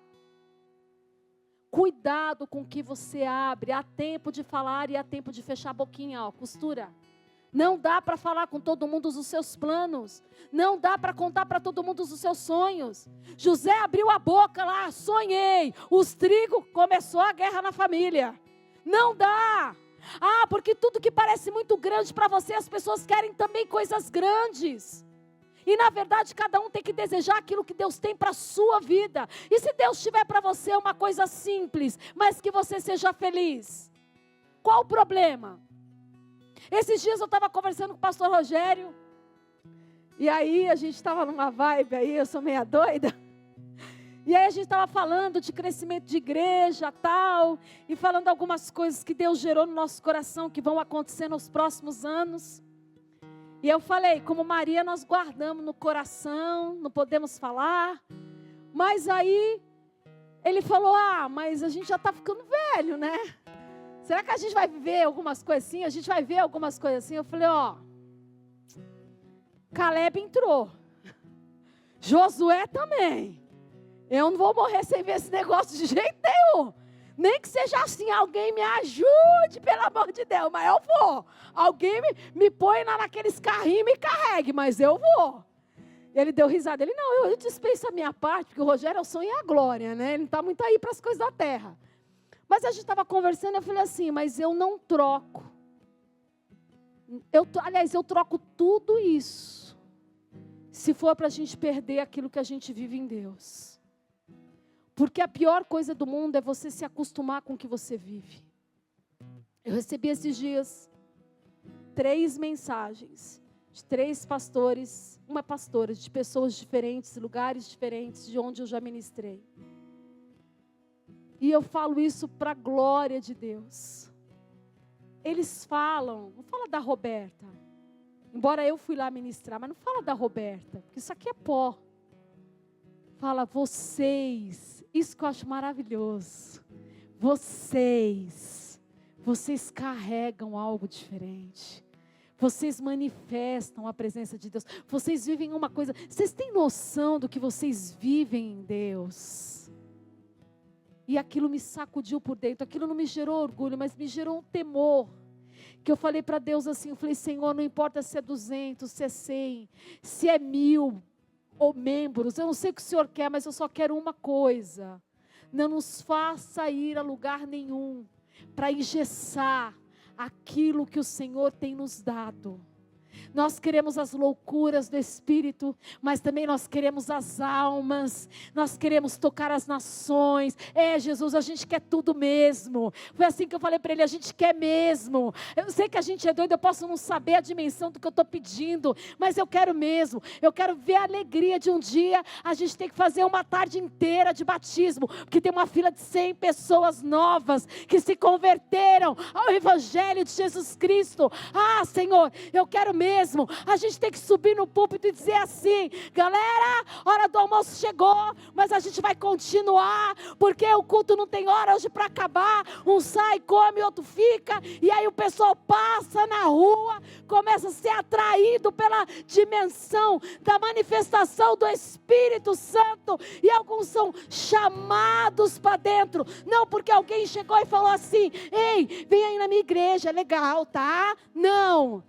Cuidado com o que você abre, há tempo de falar e há tempo de fechar a boquinha, costura. Não dá para falar com todo mundo os seus planos, não dá para contar para todo mundo os seus sonhos. José abriu a boca lá: sonhei, os trigos, começou a guerra na família. Não dá. Porque tudo que parece muito grande para você, as pessoas querem também coisas grandes. E na verdade cada um tem que desejar aquilo que Deus tem para a sua vida. E se Deus tiver para você uma coisa simples, mas que você seja feliz, qual o problema? Esses dias eu estava conversando com o pastor Rogério, e aí a gente estava numa vibe aí, eu sou meia doida. E aí a gente estava falando de crescimento de igreja, tal, e falando algumas coisas que Deus gerou no nosso coração, que vão acontecer nos próximos anos. E eu falei, como Maria nós guardamos no coração, não podemos falar. Mas aí, ele falou: mas a gente já está ficando velho, né? Será que a gente vai ver algumas coisas assim? A gente vai ver algumas coisas assim? Eu falei: Caleb entrou. Josué também. Eu não vou morrer sem ver esse negócio de jeito nenhum. Nem que seja assim: alguém me ajude, pelo amor de Deus, mas eu vou. Alguém me põe naqueles carrinhos e me carregue, mas eu vou. E ele deu risada. Ele: não, eu dispenso a minha parte, porque o Rogério é o sonho e a glória, né? Ele não está muito aí para as coisas da terra. Mas a gente estava conversando, eu falei assim: mas eu não troco. Eu troco tudo isso, se for para a gente perder aquilo que a gente vive em Deus. Porque a pior coisa do mundo é você se acostumar com o que você vive. Eu recebi esses dias 3 mensagens de 3 pastores, uma pastora, de pessoas diferentes, lugares diferentes de onde eu já ministrei. E eu falo isso para a glória de Deus. Eles falam, não fala da Roberta, embora eu fui lá ministrar, mas não fala da Roberta, porque isso aqui é pó. Fala vocês. Isso que eu acho maravilhoso. Vocês carregam algo diferente. Vocês manifestam a presença de Deus. Vocês vivem uma coisa. Vocês têm noção do que vocês vivem em Deus? E aquilo me sacudiu por dentro. Aquilo não me gerou orgulho, mas me gerou um temor. Que eu falei para Deus assim, eu falei: Senhor, não importa se é 200, se é 100, se é 1000 ou membros, eu não sei o que o Senhor quer, mas eu só quero uma coisa: não nos faça ir a lugar nenhum para engessar aquilo que o Senhor tem nos dado. Nós queremos as loucuras do Espírito, mas também nós queremos as almas, nós queremos tocar as nações. Jesus, a gente quer tudo mesmo. Foi assim que eu falei para ele: a gente quer mesmo. Eu sei que a gente é doido, eu posso não saber a dimensão do que eu estou pedindo, mas eu quero mesmo. Eu quero ver a alegria de um dia a gente ter que fazer uma tarde inteira de batismo, porque tem uma fila de 100 pessoas novas que se converteram ao Evangelho de Jesus Cristo. Senhor, eu quero mesmo. mesmo. A gente tem que subir no púlpito e dizer assim: galera, hora do almoço chegou, mas a gente vai continuar, porque o culto não tem hora hoje para acabar. Um sai, come, outro fica, e aí o pessoal passa na rua, começa a ser atraído pela dimensão da manifestação do Espírito Santo, e alguns são chamados para dentro, não porque alguém chegou e falou assim: ei, vem aí na minha igreja, é legal, tá? Não,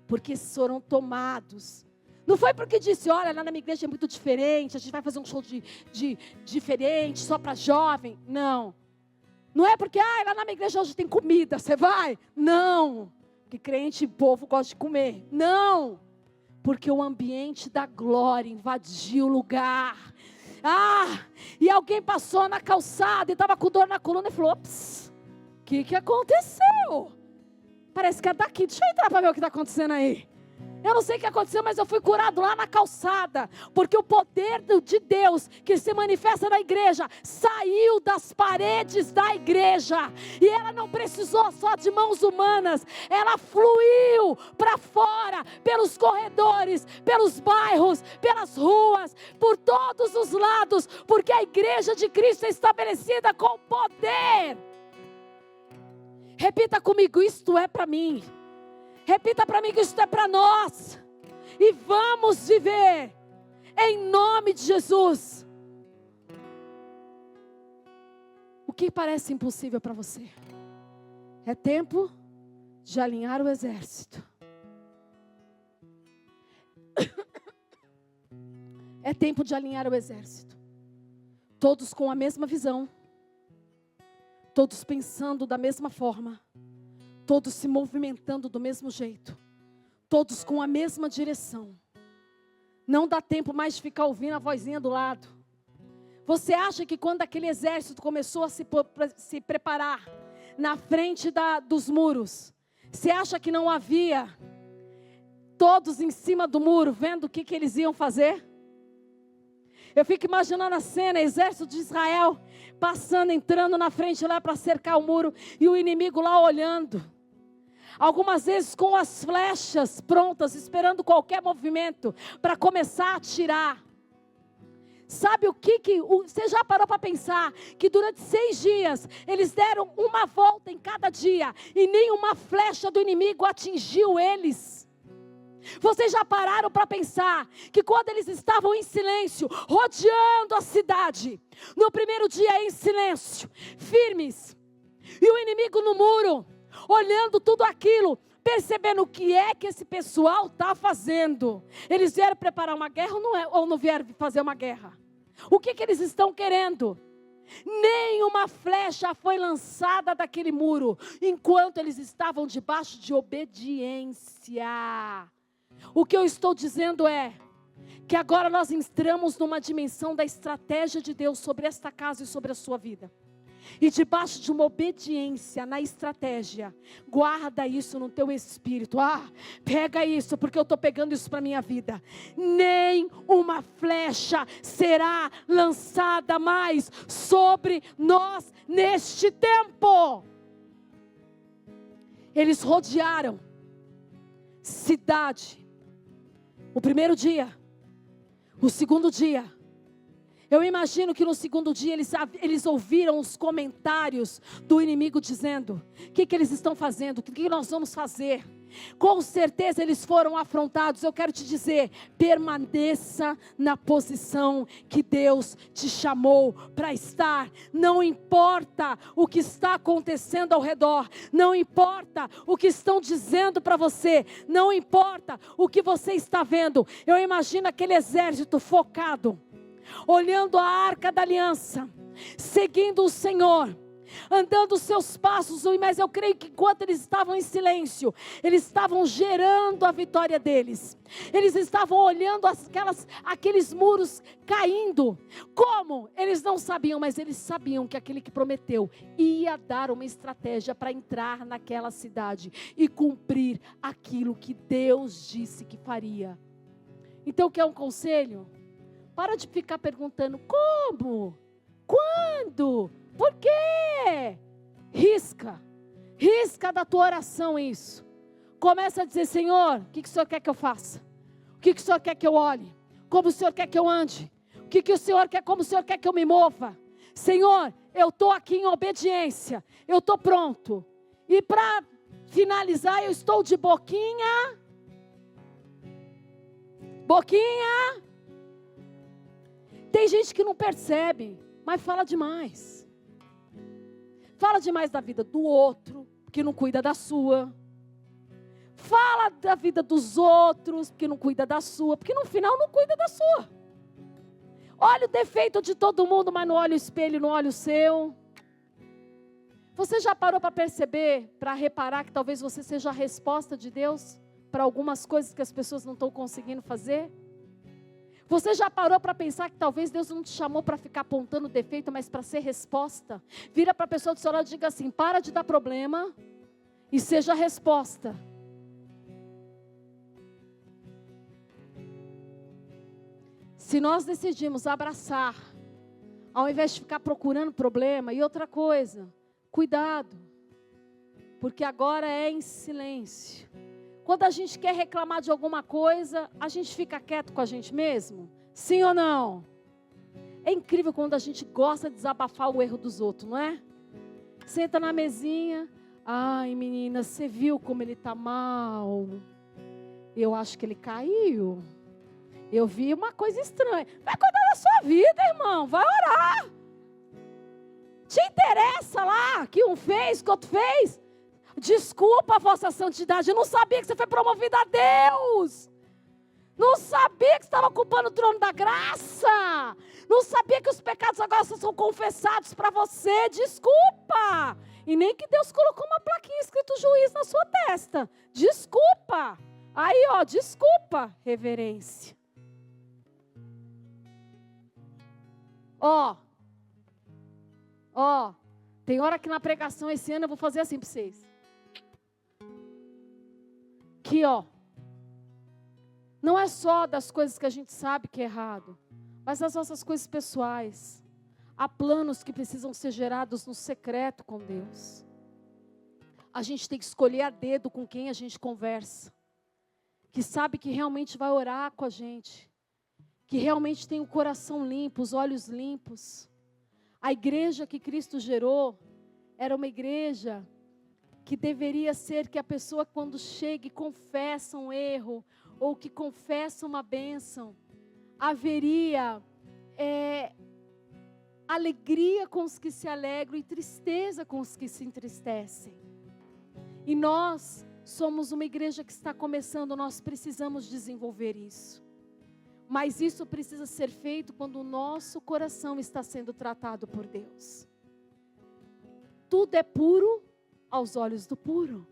porque foram tomados. Não foi porque disse: olha, lá na minha igreja é muito diferente, a gente vai fazer um show diferente, só para jovem. Não. Não é porque, lá na minha igreja hoje tem comida, você vai? Não. Porque crente e povo gosta de comer. Não. Porque o ambiente da glória invadiu o lugar. E alguém passou na calçada e estava com dor na coluna e falou: ops, o que aconteceu? Parece que é daqui, deixa eu entrar para ver o que está acontecendo aí. Eu não sei o que aconteceu, mas eu fui curado lá na calçada, porque o poder de Deus que se manifesta na igreja saiu das paredes da igreja, e ela não precisou só de mãos humanas, ela fluiu para fora, pelos corredores, pelos bairros, pelas ruas, por todos os lados, porque a igreja de Cristo é estabelecida com poder. Repita comigo: isto é para mim. Repita para mim que isso é para nós. E vamos viver em nome de Jesus. O que parece impossível para você? É tempo de alinhar o exército. É tempo de alinhar o exército. Todos com a mesma visão. Todos pensando da mesma forma. Todos se movimentando do mesmo jeito. Todos com a mesma direção. Não dá tempo mais de ficar ouvindo a vozinha do lado. Você acha que quando aquele exército começou a se preparar na frente dos muros, você acha que não havia todos em cima do muro vendo o que eles iam fazer? Eu fico imaginando a cena: exército de Israel passando, entrando na frente lá para cercar o muro, e o inimigo lá olhando. Algumas vezes com as flechas prontas, esperando qualquer movimento para começar a atirar. Sabe o que você já parou para pensar? Que durante 6 dias, eles deram uma volta em cada dia, e nenhuma flecha do inimigo atingiu eles. Vocês já pararam para pensar que quando eles estavam em silêncio, rodeando a cidade, no primeiro dia em silêncio, firmes, e o inimigo no muro, olhando tudo aquilo, percebendo o que é que esse pessoal está fazendo? Eles vieram preparar uma guerra ou não vieram fazer uma guerra? O que eles estão querendo? Nenhuma flecha foi lançada daquele muro, enquanto eles estavam debaixo de obediência. O que eu estou dizendo é que agora nós entramos numa dimensão da estratégia de Deus sobre esta casa e sobre a sua vida. E debaixo de uma obediência na estratégia, guarda isso no teu espírito. Pega isso, porque eu estou pegando isso para a minha vida. Nem uma flecha será lançada mais sobre nós neste tempo. Eles rodearam cidade. O primeiro dia, o segundo dia. Eu imagino que no segundo dia eles ouviram os comentários do inimigo dizendo: o que eles estão fazendo? O que nós vamos fazer? Com certeza eles foram afrontados. Eu quero te dizer: permaneça na posição que Deus te chamou para estar. Não importa o que está acontecendo ao redor, não importa o que estão dizendo para você, não importa o que você está vendo. Eu imagino aquele exército focado, olhando a arca da aliança, seguindo o Senhor, andando os seus passos, mas eu creio que enquanto eles estavam em silêncio, eles estavam gerando a vitória deles. Eles estavam olhando aqueles muros caindo. Como? Eles não sabiam, mas eles sabiam que aquele que prometeu ia dar uma estratégia para entrar naquela cidade e cumprir aquilo que Deus disse que faria. Então, quer um conselho? Para de ficar perguntando: como? Quando? Por quê? Risca da tua oração isso. Começa a dizer: Senhor, o que o Senhor quer que eu faça? O que o Senhor quer que eu olhe? Como o Senhor quer que eu ande? O que o Senhor quer, como o Senhor quer que eu me mova? Senhor, eu estou aqui em obediência. Eu estou pronto. E para finalizar, eu estou de boquinha. Boquinha. Tem gente que não percebe, mas fala demais. Fala demais da vida do outro, que não cuida da sua. Fala da vida dos outros, porque não cuida da sua, porque no final não cuida da sua. Olha o defeito de todo mundo, mas não olha o espelho, não olha o seu. Você já parou para perceber, para reparar que talvez você seja a resposta de Deus para algumas coisas que as pessoas não estão conseguindo fazer? Você já parou para pensar que talvez Deus não te chamou para ficar apontando defeito, mas para ser resposta? Vira para a pessoa do seu lado e diga assim: para de dar problema e seja a resposta. Se nós decidimos abraçar, ao invés de ficar procurando problema, e outra coisa, cuidado, porque agora é em silêncio. Quando a gente quer reclamar de alguma coisa, a gente fica quieto com a gente mesmo? Sim ou não? É incrível quando a gente gosta de desabafar o erro dos outros, não é? Senta na mesinha: ai menina, você viu como ele está mal? Eu acho que ele caiu. Eu vi uma coisa estranha. Vai cuidar da sua vida, irmão. Vai orar. Te interessa lá que um fez, que outro fez? Desculpa a vossa santidade. Eu não sabia que você foi promovido a Deus. Não sabia que você estava ocupando o trono da graça. Não sabia que os pecados agora são confessados para você. Desculpa. E nem que Deus colocou uma plaquinha escrito juiz na sua testa. Desculpa. Aí, ó, desculpa, reverência. Ó, tem hora que na pregação esse ano eu vou fazer assim para vocês. Aqui, ó. Não é só das coisas que a gente sabe que é errado, mas das nossas coisas pessoais. Há planos que precisam ser gerados no secreto com Deus. A gente tem que escolher a dedo com quem a gente conversa, que sabe que realmente vai orar com a gente, que realmente tem o coração limpo, os olhos limpos. A igreja que Cristo gerou era uma igreja que deveria ser que a pessoa, quando chega e confessa um erro, ou que confessa uma bênção, haveria alegria com os que se alegram e tristeza com os que se entristecem. E nós somos uma igreja que está começando, nós precisamos desenvolver isso. Mas isso precisa ser feito quando o nosso coração está sendo tratado por Deus. Tudo é puro aos olhos do puro.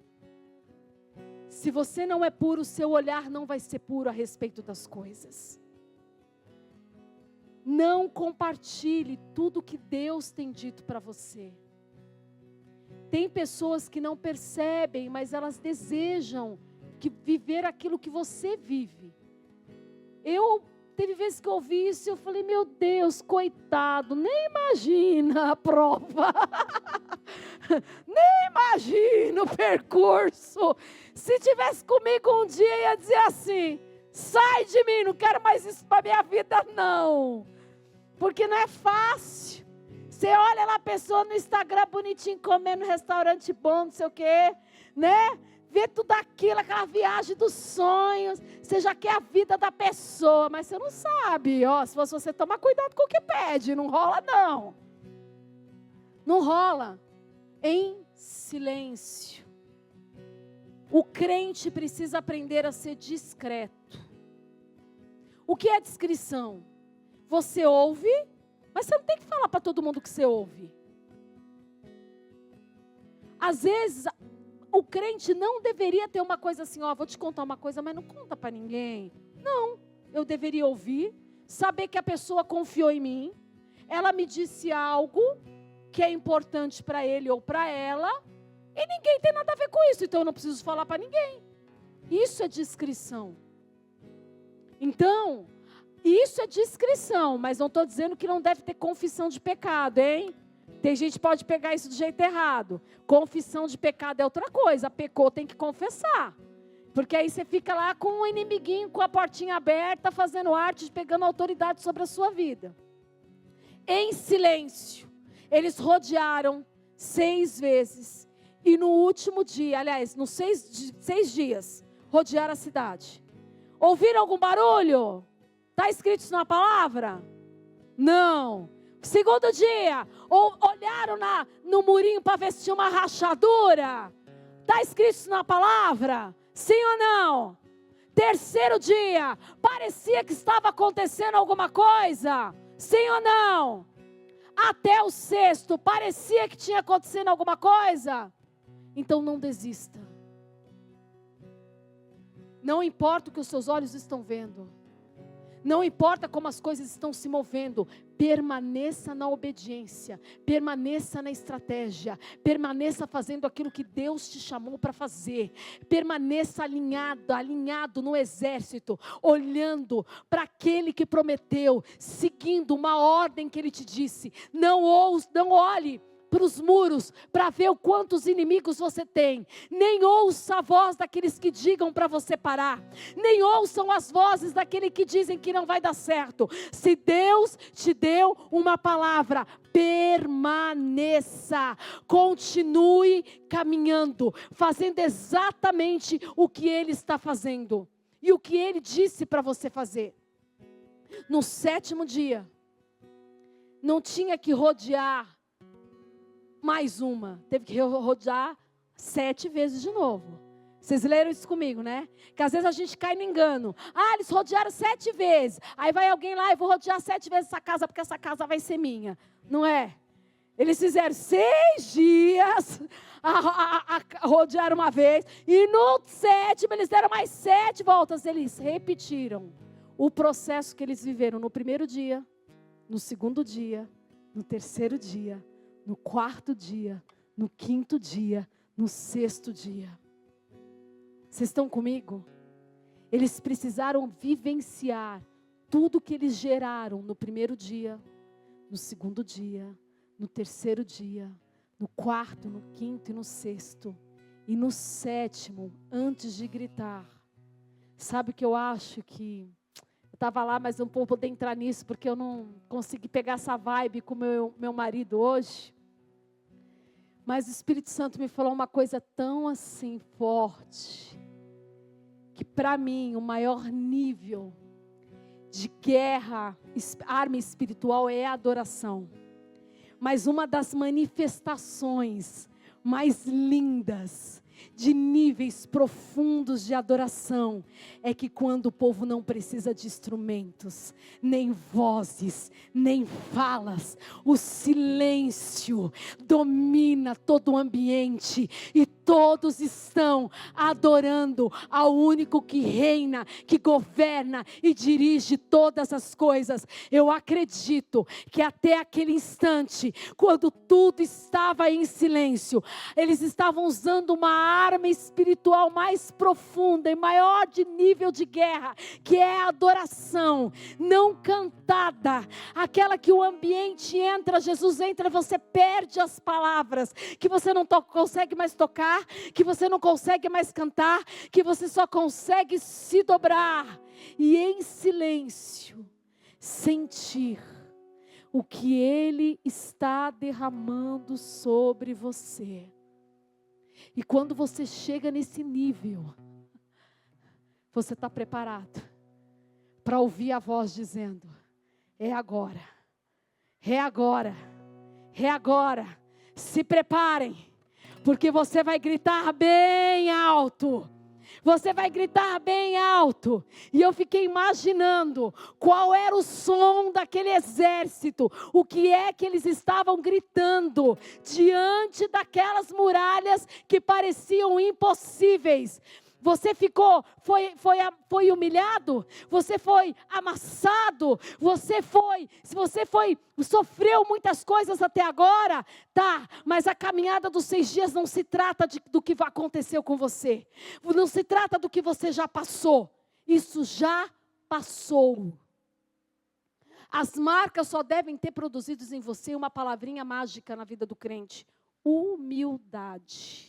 Se você não é puro, seu olhar não vai ser puro a respeito das coisas. Não compartilhe tudo que Deus tem dito para você. Tem pessoas que não percebem, mas elas desejam viver aquilo que você vive. Teve vezes que eu ouvi isso e eu falei: meu Deus, coitado, nem imagina a prova. Nem imagina o percurso. Se tivesse comigo um dia, ia dizer assim: sai de mim, não quero mais isso para minha vida não. Porque não é fácil. Você olha lá a pessoa no Instagram bonitinho, comendo no restaurante bom, não sei o quê, né? Vê tudo aquilo, aquela viagem dos sonhos. Você já quer a vida da pessoa, mas você não sabe. Ó, se fosse você, toma cuidado com o que pede. Não rola não. Não rola. Em silêncio. O crente precisa aprender a ser discreto. O que é discrição? Você ouve, mas você não tem que falar para todo mundo que você ouve. Às vezes, o crente não deveria ter uma coisa assim: ó, vou te contar uma coisa, mas não conta para ninguém. Não, eu deveria ouvir, saber que a pessoa confiou em mim, ela me disse algo que é importante para ele ou para ela, e ninguém tem nada a ver com isso, então eu não preciso falar para ninguém. Isso é discrição. Então, isso é discrição, mas não estou dizendo que não deve ter confissão de pecado, hein? Tem gente que pode pegar isso do jeito errado. Confissão de pecado é outra coisa. Pecou, tem que confessar. Porque aí você fica lá com um inimiguinho, com a portinha aberta, fazendo arte, pegando autoridade sobre a sua vida. Em silêncio, eles rodearam 6 vezes. E no último dia, aliás, nos 6 dias, rodearam a cidade. Ouviram algum barulho? Está escrito isso na palavra? Não. Segundo dia, olharam no murinho para ver se tinha uma rachadura? Está escrito isso na palavra? Sim ou não? Terceiro dia, parecia que estava acontecendo alguma coisa? Sim ou não? Até o sexto, parecia que tinha acontecido alguma coisa? Então não desista. Não importa o que os seus olhos estão vendo. Não importa como as coisas estão se movendo, permaneça na obediência, permaneça na estratégia, permaneça fazendo aquilo que Deus te chamou para fazer, permaneça alinhado no exército, olhando para aquele que prometeu, seguindo uma ordem que Ele te disse. Não olhe para os muros, para ver quantos inimigos você tem, nem ouça a voz daqueles que digam para você parar, nem ouçam as vozes daqueles que dizem que não vai dar certo. Se Deus te deu uma palavra, permaneça, continue caminhando, fazendo exatamente o que Ele está fazendo, e o que Ele disse para você fazer. No 7º dia, não tinha que rodear mais uma, teve que rodear 7 vezes de novo. Vocês leram isso comigo, né? Que às vezes a gente cai no engano. Eles rodearam 7 vezes. Aí vai alguém lá, eu vou rodear 7 vezes essa casa, porque essa casa vai ser minha. Não é? Eles fizeram 6 dias, rodearam uma vez, e no 7º eles deram mais 7 voltas. Eles repetiram o processo que eles viveram no 1º dia, no 2º dia, no 3º dia, no 4º dia, no 5º dia, no 6º dia. Vocês estão comigo? Eles precisaram vivenciar tudo que eles geraram no 1º dia, no 2º dia, no 3º dia, no 4º, no 5º e no 6º. E no 7º, antes de gritar. Sabe o que eu acho que... Eu estava lá, mas eu não vou poder entrar nisso, porque eu não consegui pegar essa vibe com meu marido hoje. Mas o Espírito Santo me falou uma coisa tão assim forte, que para mim o maior nível de guerra, arma espiritual é a adoração. Mas uma das manifestações mais lindas, de níveis profundos de adoração, é que quando o povo não precisa de instrumentos, nem vozes, nem falas, o silêncio domina todo o ambiente e todos estão adorando ao único que reina, que governa e dirige todas as coisas. Eu acredito que até aquele instante, quando tudo estava em silêncio, eles estavam usando uma arma espiritual mais profunda e maior de nível de guerra, que é a adoração, não cantada, aquela que o ambiente entra, Jesus entra, você perde as palavras, que você não consegue mais tocar, que você não consegue mais cantar, que você só consegue se dobrar e em silêncio sentir o que Ele está derramando sobre você. E quando você chega nesse nível, você está preparado para ouvir a voz dizendo: é agora, é agora, é agora. Se preparem, porque você vai gritar bem alto. Você vai gritar bem alto. E eu fiquei imaginando qual era o som daquele exército. O que é que eles estavam gritando diante daquelas muralhas que pareciam impossíveis. Você foi humilhado? Você foi amassado? Sofreu muitas coisas até agora? Tá, mas a caminhada dos 6 dias não se trata do que aconteceu com você. Não se trata do que você já passou. Isso já passou. As marcas só devem ter produzido em você uma palavrinha mágica na vida do crente: humildade.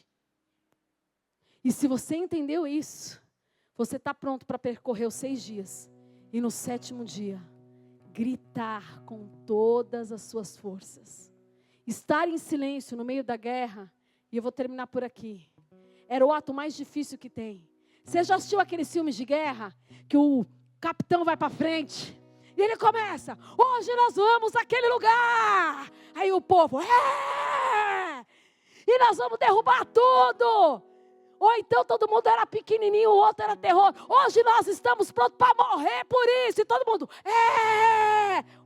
E se você entendeu isso, Você está pronto para percorrer os 6 dias. E no 7º dia, gritar com todas as suas forças. Estar em silêncio no meio da guerra, e eu vou terminar por aqui, era o ato mais difícil que tem. Você já assistiu aqueles filmes de guerra? Que o capitão vai para frente, e ele começa, hoje nós vamos àquele lugar. Aí o povo, e nós vamos derrubar tudo. Ou então todo mundo era pequenininho, o outro era terror. Hoje nós estamos prontos para morrer por isso. E todo mundo,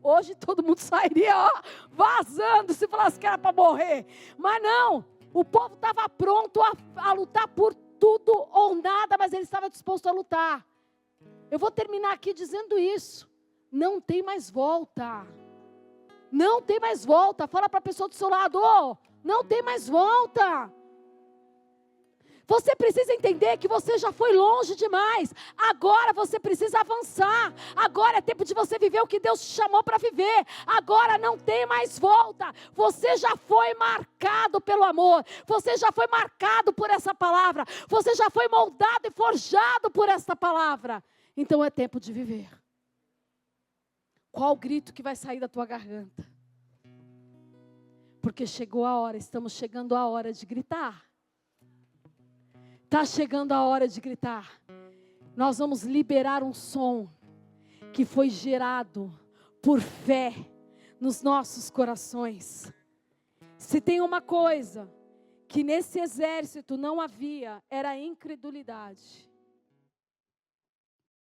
Hoje todo mundo sairia vazando se falasse que era para morrer. Mas não, o povo estava pronto a lutar por tudo ou nada, mas ele estava disposto a lutar. Eu vou terminar aqui dizendo isso. Não tem mais volta. Não tem mais volta. Fala para a pessoa do seu lado, não tem mais volta. Você precisa entender que você já foi longe demais. Agora você precisa avançar. Agora é tempo de você viver o que Deus te chamou para viver. Agora não tem mais volta. Você já foi marcado pelo amor. Você já foi marcado por essa palavra. Você já foi moldado e forjado por essa palavra. Então é tempo de viver. Qual o grito que vai sair da tua garganta? Porque chegou a hora, estamos chegando a hora de gritar. Está chegando a hora de gritar. Nós vamos liberar um som que foi gerado por fé nos nossos corações. Se tem uma coisa que nesse exército não havia, era a incredulidade.